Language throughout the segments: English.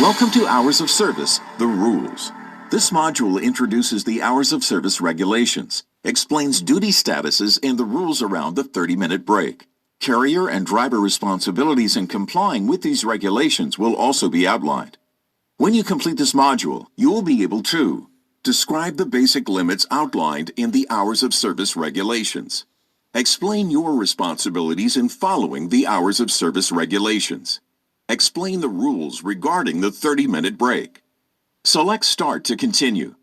Welcome to Hours of Service, the Rules. This module introduces the Hours of Service regulations, explains duty statuses and the rules around the 30-minute break. Carrier and driver responsibilities in complying with these regulations will also be outlined. When you complete this module, you will be able to describe the basic limits outlined in the Hours of Service regulations. Explain your responsibilities in following the Hours of Service regulations. Explain the rules regarding the 30-minute break. Select Start to continue.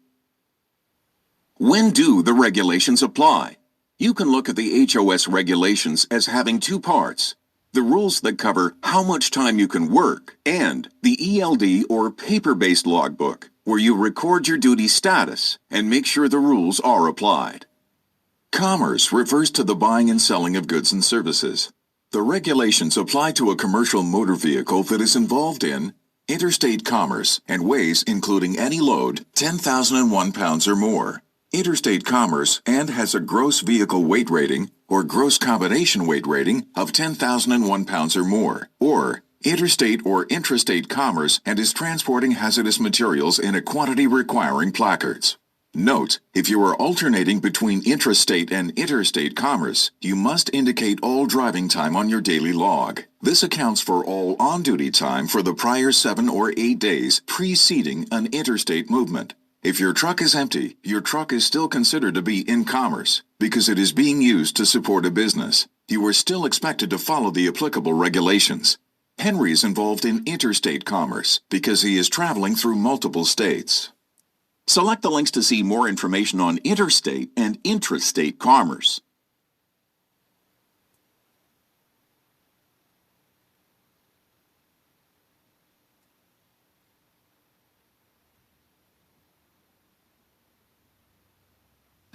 When do the regulations apply? You can look at the HOS regulations as having two parts: the rules that cover how much time you can work, and the ELD or paper-based logbook, where you record your duty status and make sure the rules are applied. Commerce refers to the buying and selling of goods and services. The regulations apply to a commercial motor vehicle that is involved in interstate commerce and weighs, including any load, 10,001 pounds or more. Interstate commerce and has a gross vehicle weight rating or gross combination weight rating of 10,001 pounds or more, or interstate or intrastate commerce and is transporting hazardous materials in a quantity requiring placards. Note, if you are alternating between intrastate and interstate commerce, you must indicate all driving time on your daily log. This accounts for all on-duty time for the prior 7 or 8 days preceding an interstate movement. If your truck is empty, your truck is still considered to be in commerce because it is being used to support a business. You are still expected to follow the applicable regulations. Henry is involved in interstate commerce because he is traveling through multiple states. Select the links to see more information on interstate and intrastate commerce.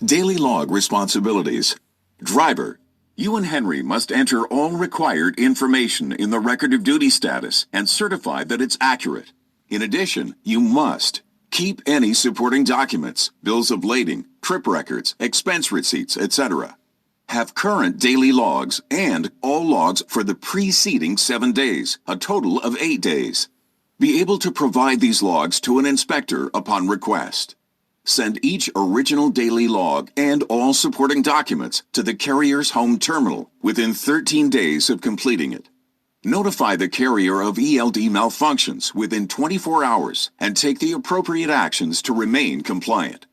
Daily log responsibilities. Driver, you and Henry must enter all required information in the record of duty status and certify that it's accurate. In addition, you must keep any supporting documents, bills of lading, trip records, expense receipts, etc. Have current daily logs and all logs for the preceding 7 days, a total of 8 days. Be able to provide these logs to an inspector upon request. Send each original daily log and all supporting documents to the carrier's home terminal within 13 days of completing it. Notify the carrier of ELD malfunctions within 24 hours and take the appropriate actions to remain compliant.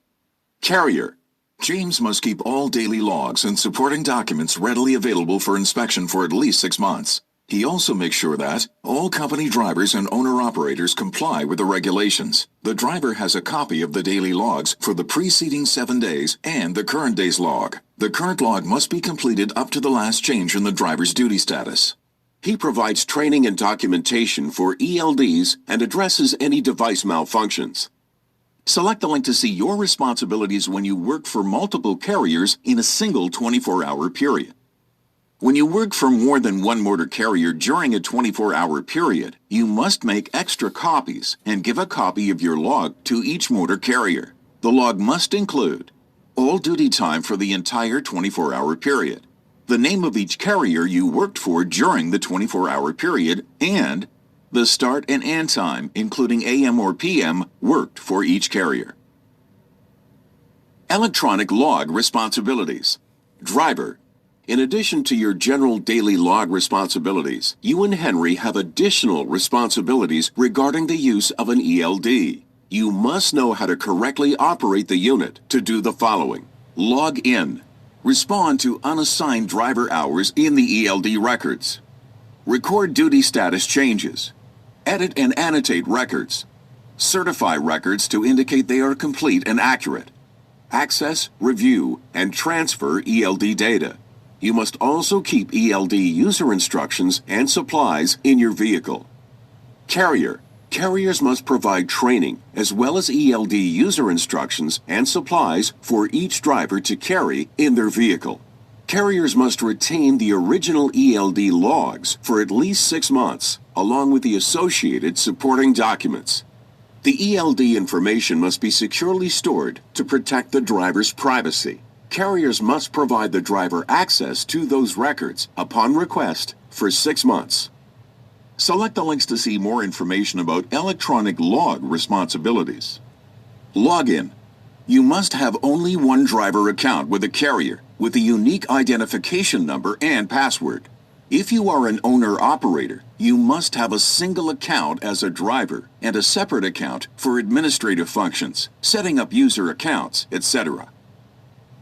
Carrier, James must keep all daily logs and supporting documents readily available for inspection for at least 6 months. He also makes sure that all company drivers and owner-operators comply with the regulations. The driver has a copy of the daily logs for the preceding 7 days and the current day's log. The current log must be completed up to the last change in the driver's duty status. He provides training and documentation for ELDs and addresses any device malfunctions. Select the link to see your responsibilities when you work for multiple carriers in a single 24-hour period. When you work for more than one motor carrier during a 24-hour period, you must make extra copies and give a copy of your log to each motor carrier. The log must include all duty time for the entire 24-hour period, the name of each carrier you worked for during the 24-hour period, and the start and end time, including AM or PM, worked for each carrier. Electronic log responsibilities. Driver, in addition to your general daily log responsibilities, you and Henry have additional responsibilities regarding the use of an ELD. You must know how to correctly operate the unit to do the following: log in. Respond to unassigned driver hours in the ELD records. Record duty status changes. Edit and annotate records. Certify records to indicate they are complete and accurate. Access, review, and transfer ELD data. You must also keep ELD user instructions and supplies in your vehicle. Carrier. Carriers must provide training as well as ELD user instructions and supplies for each driver to carry in their vehicle. Carriers must retain the original ELD logs for at least 6 months, along with the associated supporting documents. The ELD information must be securely stored to protect the driver's privacy. Carriers must provide the driver access to those records upon request for 6 months. Select the links to see more information about electronic log responsibilities. Login. You must have only one driver account with a carrier with a unique identification number and password. If you are an owner-operator, you must have a single account as a driver and a separate account for administrative functions, setting up user accounts, etc.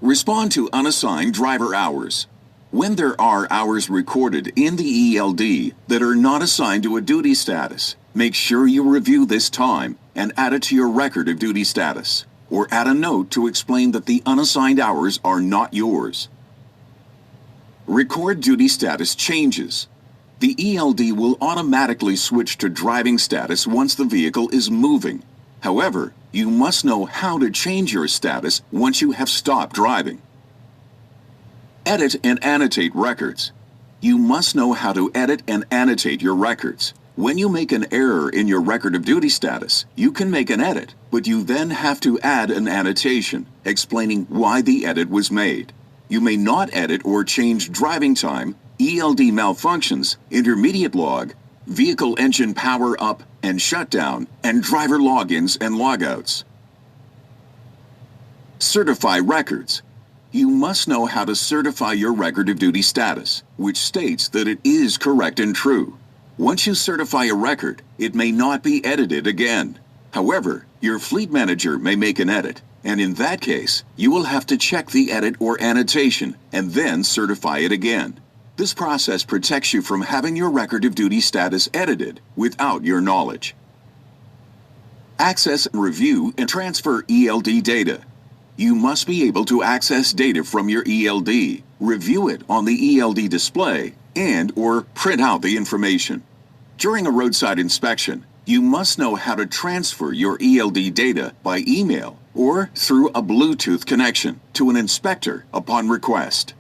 Respond to unassigned driver hours. When there are hours recorded in the ELD that are not assigned to a duty status, make sure you review this time and add it to your record of duty status, or add a note to explain that the unassigned hours are not yours. Record duty status changes. The ELD will automatically switch to driving status once the vehicle is moving. However, you must know how to change your status once you have stopped driving. Edit and annotate records. You must know how to edit and annotate your records. When you make an error in your record of duty status, you can make an edit, but you then have to add an annotation explaining why the edit was made. You may not edit or change driving time, ELD malfunctions, intermediate log, vehicle engine power up and shutdown, and driver logins and logouts. Certify records. You must know how to certify your record of duty status, which states that it is correct and true. Once you certify a record, it may not be edited again. However, your fleet manager may make an edit, and in that case, you will have to check the edit or annotation and then certify it again. This process protects you from having your record of duty status edited without your knowledge. Access, review, and transfer ELD data. You must be able to access data from your ELD, review it on the ELD display, and/or print out the information. During a roadside inspection, you must know how to transfer your ELD data by email or through a Bluetooth connection to an inspector upon request.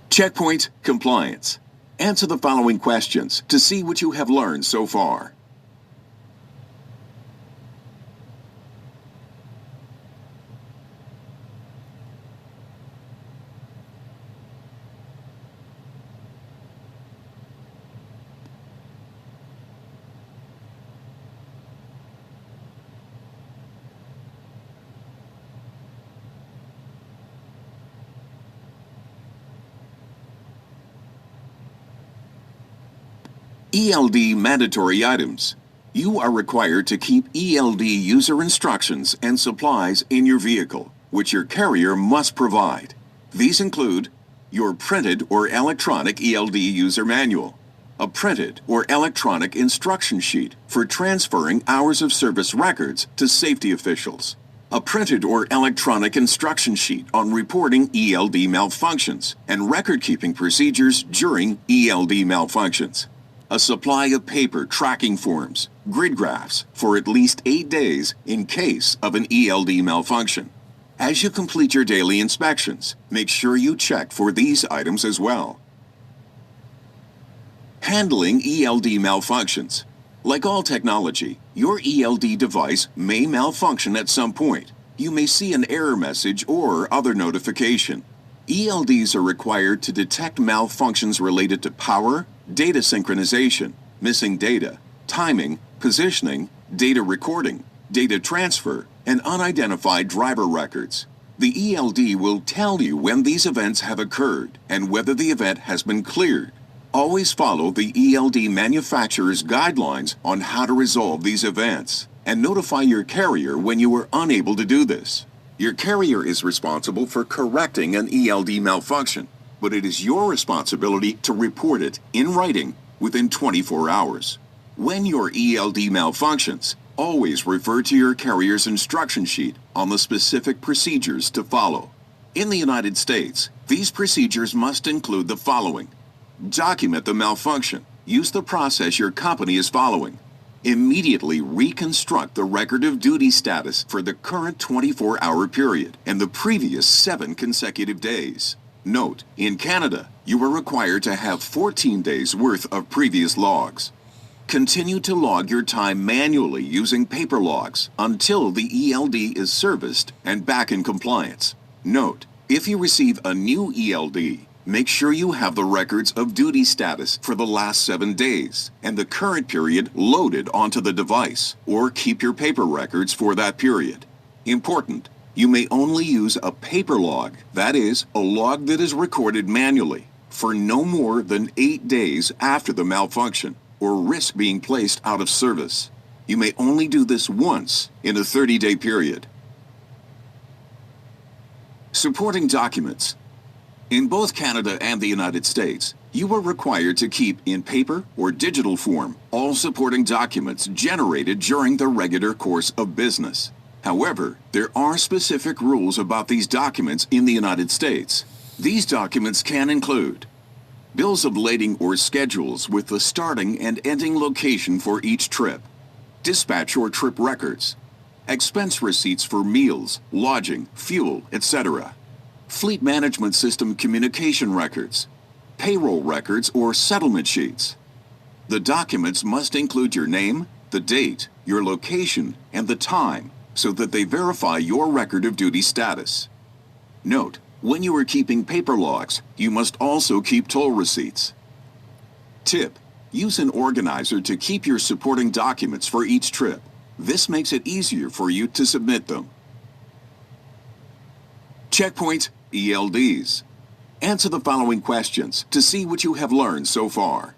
Checkpoint compliance. Answer the following questions to see what you have learned so far. ELD mandatory items. You are required to keep ELD user instructions and supplies in your vehicle, which your carrier must provide. These include your printed or electronic ELD user manual, a printed or electronic instruction sheet for transferring hours of service records to safety officials, a printed or electronic instruction sheet on reporting ELD malfunctions and record-keeping procedures during ELD malfunctions, a supply of paper tracking forms, grid graphs for at least 8 days in case of an ELD malfunction. As you complete your daily inspections, make sure you check for these items as well. Handling ELD malfunctions. Like all technology, your ELD device may malfunction at some point. You may see an error message or other notification. ELDs are required to detect malfunctions related to power, data synchronization, missing data, timing, positioning, data recording, data transfer, and unidentified driver records. The ELD will tell you when these events have occurred and whether the event has been cleared. Always follow the ELD manufacturer's guidelines on how to resolve these events and notify your carrier when you are unable to do this. Your carrier is responsible for correcting an ELD malfunction, but it is your responsibility to report it in writing within 24 hours. When your ELD malfunctions, always refer to your carrier's instruction sheet on the specific procedures to follow. In the United States, these procedures must include the following. Document the malfunction. Use the process your company is following. Immediately reconstruct the record of duty status for the current 24-hour period and the previous 7 consecutive days. Note, in Canada, you are required to have 14 days worth of previous logs. Continue to log your time manually using paper logs until the ELD is serviced and back in compliance. Note, if you receive a new ELD, Make sure you have the records of duty status for the last 7 days and the current period loaded onto the device, or keep your paper records for that period. Important, you may only use a paper log, that is, a log that is recorded manually, for no more than 8 days after the malfunction or risk being placed out of service. You may only do this once in a 30-day period. Supporting documents. In both Canada and the United States, you are required to keep in paper or digital form all supporting documents generated during the regular course of business. However, there are specific rules about these documents in the United States. These documents can include bills of lading or schedules with the starting and ending location for each trip, dispatch or trip records, expense receipts for meals, lodging, fuel, etc., fleet management system communication records, payroll records or settlement sheets. The documents must include your name, the date, your location, and the time so that they verify your record of duty status. Note, when you are keeping paper logs, you must also keep toll receipts. Tip: use an organizer to keep your supporting documents for each trip. This makes it easier for you to submit them. Checkpoint ELDs. Answer the following questions to see what you have learned so far.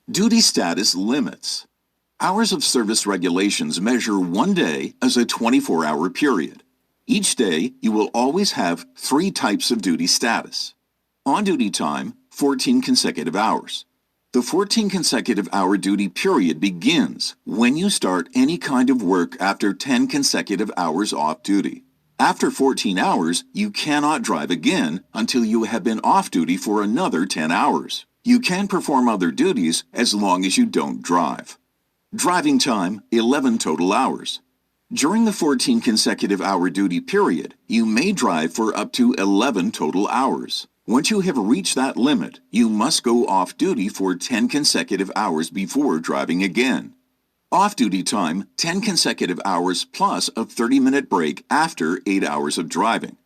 Duty status limits. Hours of service regulations measure one day as a 24-hour period. Each day, you will always have 3 types of duty status. On-duty time, 14 consecutive hours. The 14 consecutive hour duty period begins when you start any kind of work after 10 consecutive hours off duty. After 14 hours, you cannot drive again until you have been off duty for another 10 hours. You can perform other duties as long as you don't drive. Driving time, 11 total hours. During the 14 consecutive hour duty period, you may drive for up to 11 total hours. Once you have reached that limit, you must go off duty for 10 consecutive hours before driving again. Off-duty time, 10 consecutive hours plus a 30-minute break after 8 hours of driving.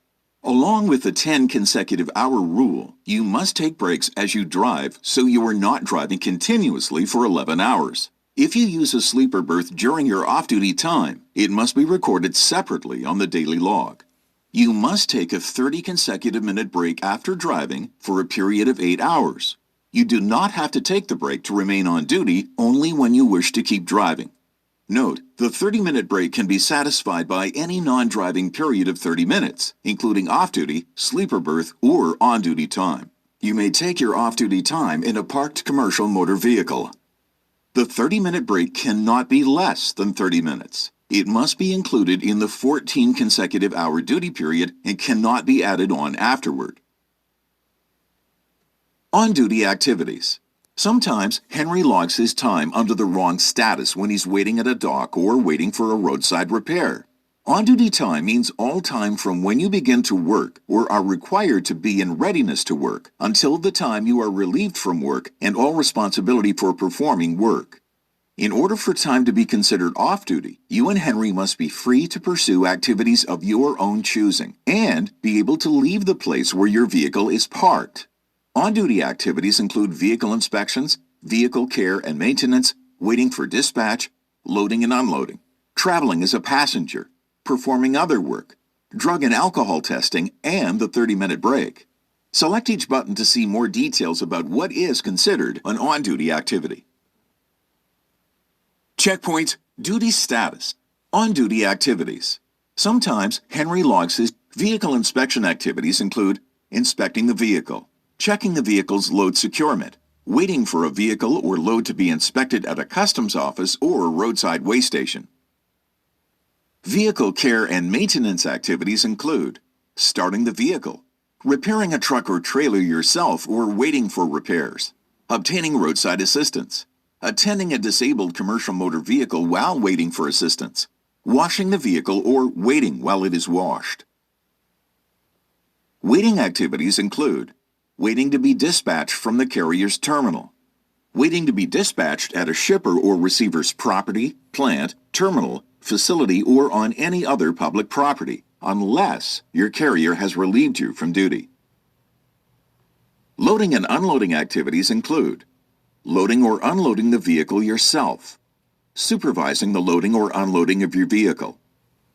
Along with the 10 consecutive hour rule, you must take breaks as you drive so you are not driving continuously for 11 hours. If you use a sleeper berth during your off-duty time, it must be recorded separately on the daily log. You must take a 30 consecutive minute break after driving for a period of 8 hours. You do not have to take the break to remain on duty only when you wish to keep driving. Note, the 30-minute break can be satisfied by any non-driving period of 30 minutes, including off-duty, sleeper berth, or on-duty time. You may take your off-duty time in a parked commercial motor vehicle. The 30-minute break cannot be less than 30 minutes. It must be included in the 14 consecutive hour duty period and cannot be added on afterward. On-duty activities. Sometimes Henry logs his time under the wrong status when he's waiting at a dock or waiting for a roadside repair. On-duty time means all time from when you begin to work or are required to be in readiness to work until the time you are relieved from work and all responsibility for performing work. In order for time to be considered off-duty, you and Henry must be free to pursue activities of your own choosing and be able to leave the place where your vehicle is parked. On-duty activities include vehicle inspections, vehicle care and maintenance, waiting for dispatch, loading and unloading, traveling as a passenger, performing other work, drug and alcohol testing, and the 30-minute break. Select each button to see more details about what is considered an on-duty activity. Checkpoint duty status. On-duty activities. Sometimes Henry logs his vehicle inspection activities include inspecting the vehicle, checking the vehicle's load securement, waiting for a vehicle or load to be inspected at a customs office or roadside weigh station. Vehicle care and maintenance activities include starting the vehicle, repairing a truck or trailer yourself or waiting for repairs, obtaining roadside assistance, attending a disabled commercial motor vehicle while waiting for assistance, washing the vehicle or waiting while it is washed. Waiting activities include waiting to be dispatched from the carrier's terminal, waiting to be dispatched at a shipper or receiver's property, plant, terminal, facility, or on any other public property, unless your carrier has relieved you from duty. Loading and unloading activities include loading or unloading the vehicle yourself, supervising the loading or unloading of your vehicle,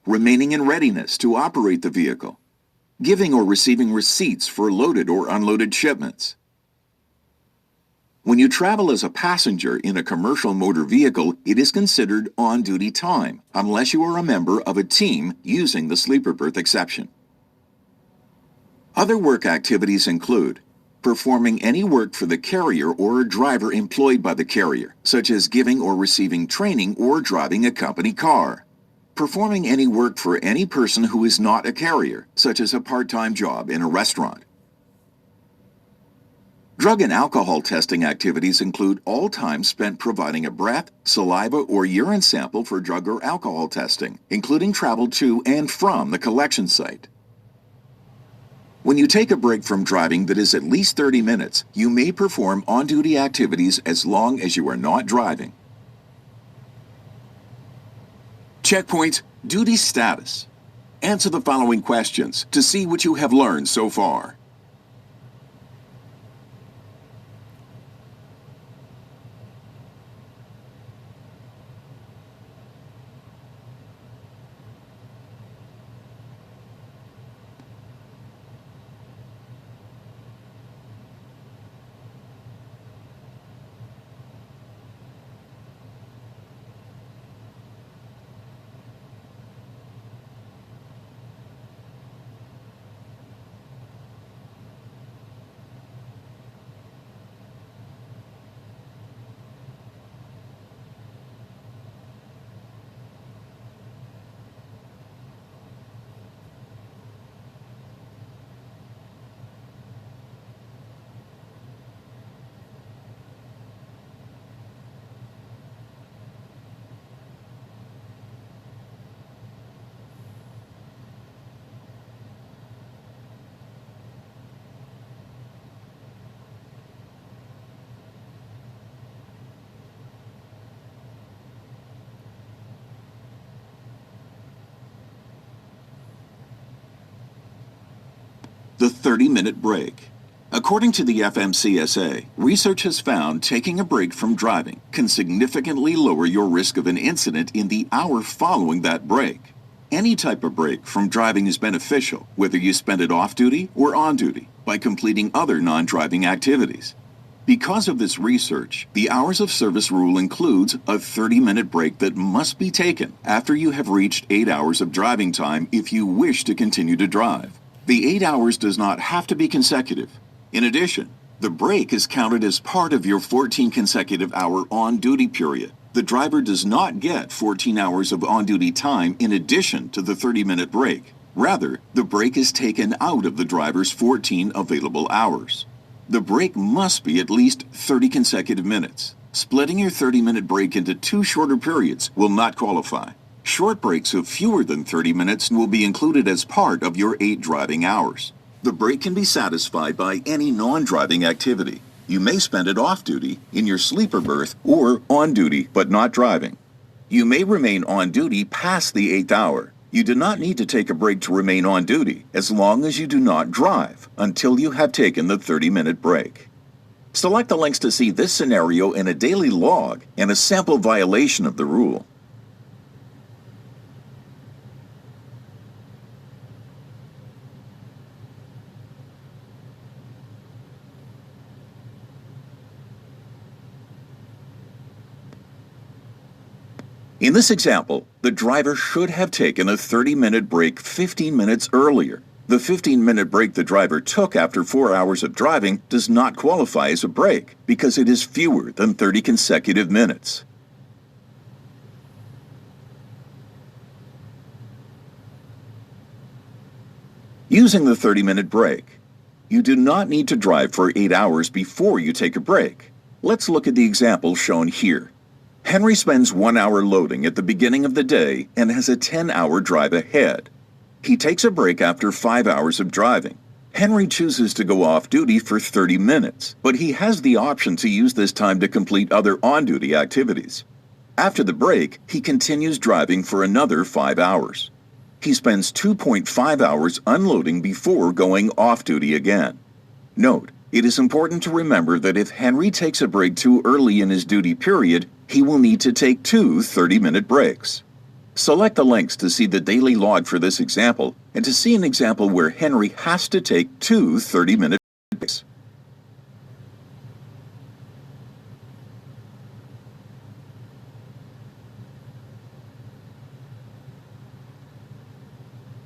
remaining in readiness to operate the vehicle, giving or receiving receipts for loaded or unloaded shipments. When you travel as a passenger in a commercial motor vehicle, it is considered on-duty time, unless you are a member of a team using the sleeper berth exception. Other work activities include performing any work for the carrier or a driver employed by the carrier, such as giving or receiving training or driving a company car. Performing any work for any person who is not a carrier, such as a part-time job in a restaurant. Drug and alcohol testing activities include all time spent providing a breath, saliva, or urine sample for drug or alcohol testing, including travel to and from the collection site. When you take a break from driving that is at least 30 minutes, you may perform on-duty activities as long as you are not driving. Checkpoint Duty Status. Answer the following questions to see what you have learned so far. The 30-minute break. According to the FMCSA, research has found taking a break from driving can significantly lower your risk of an incident in the hour following that break. Any type of break from driving is beneficial, whether you spend it off-duty or on-duty, by completing other non-driving activities. Because of this research, the hours of service rule includes a 30-minute break that must be taken after you have reached 8 hours of driving time if you wish to continue to drive. The 8 hours does not have to be consecutive. In addition, the break is counted as part of your 14 consecutive hour on-duty period. The driver does not get 14 hours of on-duty time in addition to the 30-minute break. Rather, the break is taken out of the driver's 14 available hours. The break must be at least 30 consecutive minutes. Splitting your 30-minute break into 2 shorter periods will not qualify. Short breaks of fewer than 30 minutes will be included as part of your 8 driving hours. The break can be satisfied by any non-driving activity. You may spend it off-duty, in your sleeper berth, or on-duty but not driving. You may remain on duty past the 8th hour. You do not need to take a break to remain on duty as long as you do not drive until you have taken the 30-minute break. Select the links to see this scenario in a daily log and a sample violation of the rule. In this example, the driver should have taken a 30-minute break 15 minutes earlier. The 15-minute break the driver took after 4 hours of driving does not qualify as a break because it is fewer than 30 consecutive minutes. Using the 30-minute break. You do not need to drive for 8 hours before you take a break. Let's look at the example shown here. Henry spends 1 hour loading at the beginning of the day and has a 10-hour drive ahead. He takes a break after 5 hours of driving. Henry chooses to go off duty for 30 minutes, but he has the option to use this time to complete other on-duty activities. After the break, he continues driving for another 5 hours. He spends 2.5 hours unloading before going off duty again. Note, it is important to remember that if Henry takes a break too early in his duty period, he will need to take 2 30-minute breaks. Select the links to see the daily log for this example and to see an example where Henry has to take 2 30-minute breaks.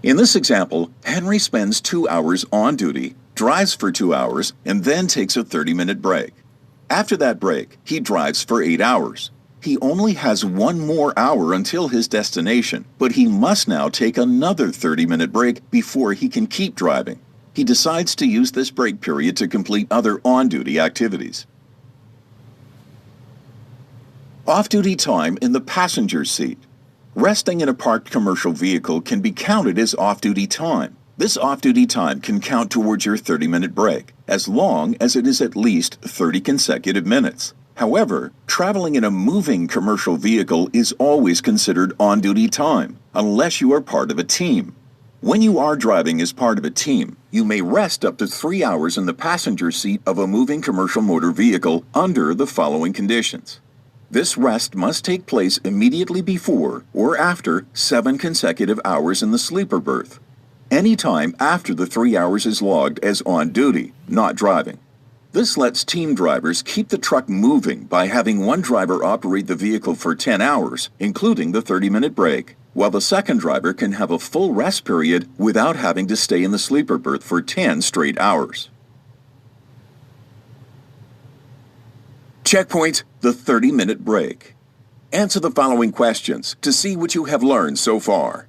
In this example, Henry spends 2 hours on duty, drives for 2 hours, and then takes a 30-minute break. After that break, he drives for 8 hours. He only has 1 more hour until his destination, but he must now take another 30-minute break before he can keep driving. He decides to use this break period to complete other on-duty activities. Off-duty time in the passenger seat. Resting in a parked commercial vehicle can be counted as off-duty time. This off-duty time can count towards your 30-minute break, as long as it is at least 30 consecutive minutes. However, traveling in a moving commercial vehicle is always considered on-duty time, unless you are part of a team. When you are driving as part of a team, you may rest up to 3 hours in the passenger seat of a moving commercial motor vehicle under the following conditions. This rest must take place immediately before or after 7 consecutive hours in the sleeper berth. Any time after the 3 hours is logged as on duty, not driving. This lets team drivers keep the truck moving by having one driver operate the vehicle for 10 hours, including the 30-minute break, while the second driver can have a full rest period without having to stay in the sleeper berth for 10 straight hours. Checkpoint, the 30-minute break. Answer the following questions to see what you have learned so far.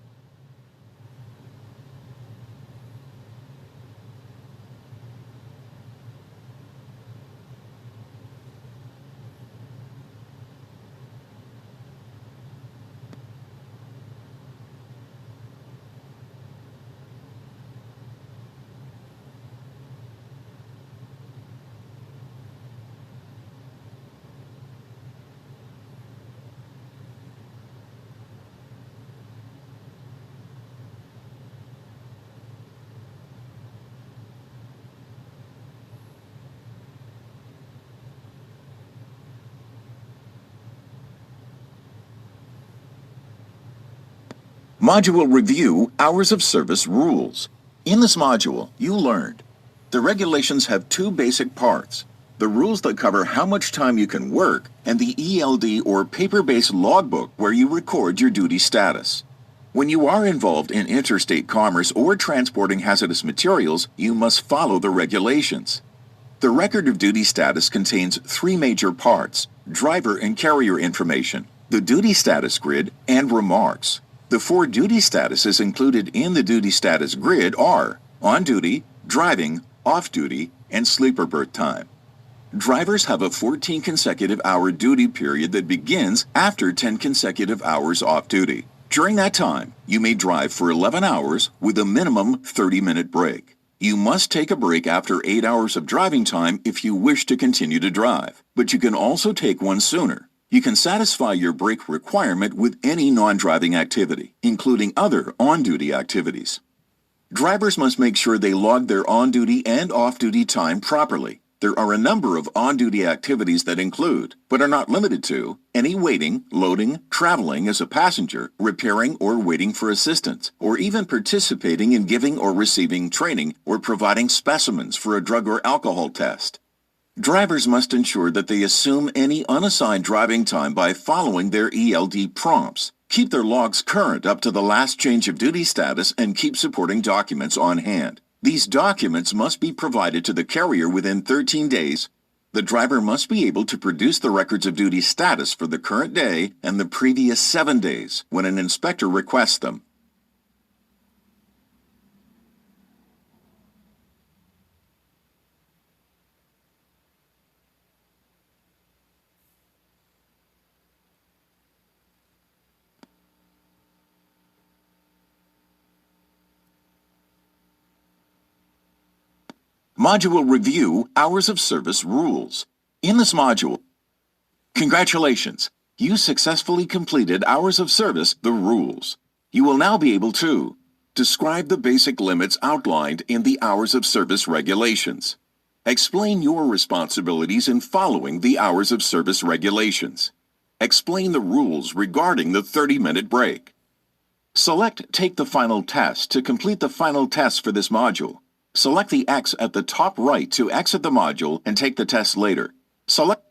Module Review Hours of Service Rules. In this module, you learned the regulations have 2 basic parts: the rules that cover how much time you can work, and the ELD or paper-based logbook where you record your duty status. When you are involved in interstate commerce or transporting hazardous materials, you must follow the regulations. The record of duty status contains 3 major parts: driver and carrier information, the duty status grid, and remarks. The 4 duty statuses included in the duty status grid are on duty, driving, off duty, and sleeper berth time. Drivers have a 14 consecutive hour duty period that begins after 10 consecutive hours off duty. During that time, you may drive for 11 hours with a minimum 30-minute break. You must take a break after 8 hours of driving time if you wish to continue to drive, but you can also take one sooner. You can satisfy your break requirement with any non-driving activity, including other on-duty activities. Drivers must make sure they log their on-duty and off-duty time properly. There are a number of on-duty activities that include, but are not limited to, any waiting, loading, traveling as a passenger, repairing or waiting for assistance, or even participating in giving or receiving training or providing specimens for a drug or alcohol test. Drivers must ensure that they assume any unassigned driving time by following their ELD prompts, keep their logs current up to the last change of duty status, and keep supporting documents on hand. These documents must be provided to the carrier within 13 days. The driver must be able to produce the records of duty status for the current day and the previous 7 days when an inspector requests them. Module Review Hours of Service Rules. In this module, congratulations! You successfully completed Hours of Service, the rules. You will now be able to describe the basic limits outlined in the Hours of Service regulations. Explain your responsibilities in following the Hours of Service regulations. Explain the rules regarding the 30-minute break. Select Take the Final Test to complete the final test for this module. Select the X at the top right to exit the module and take the test later. Select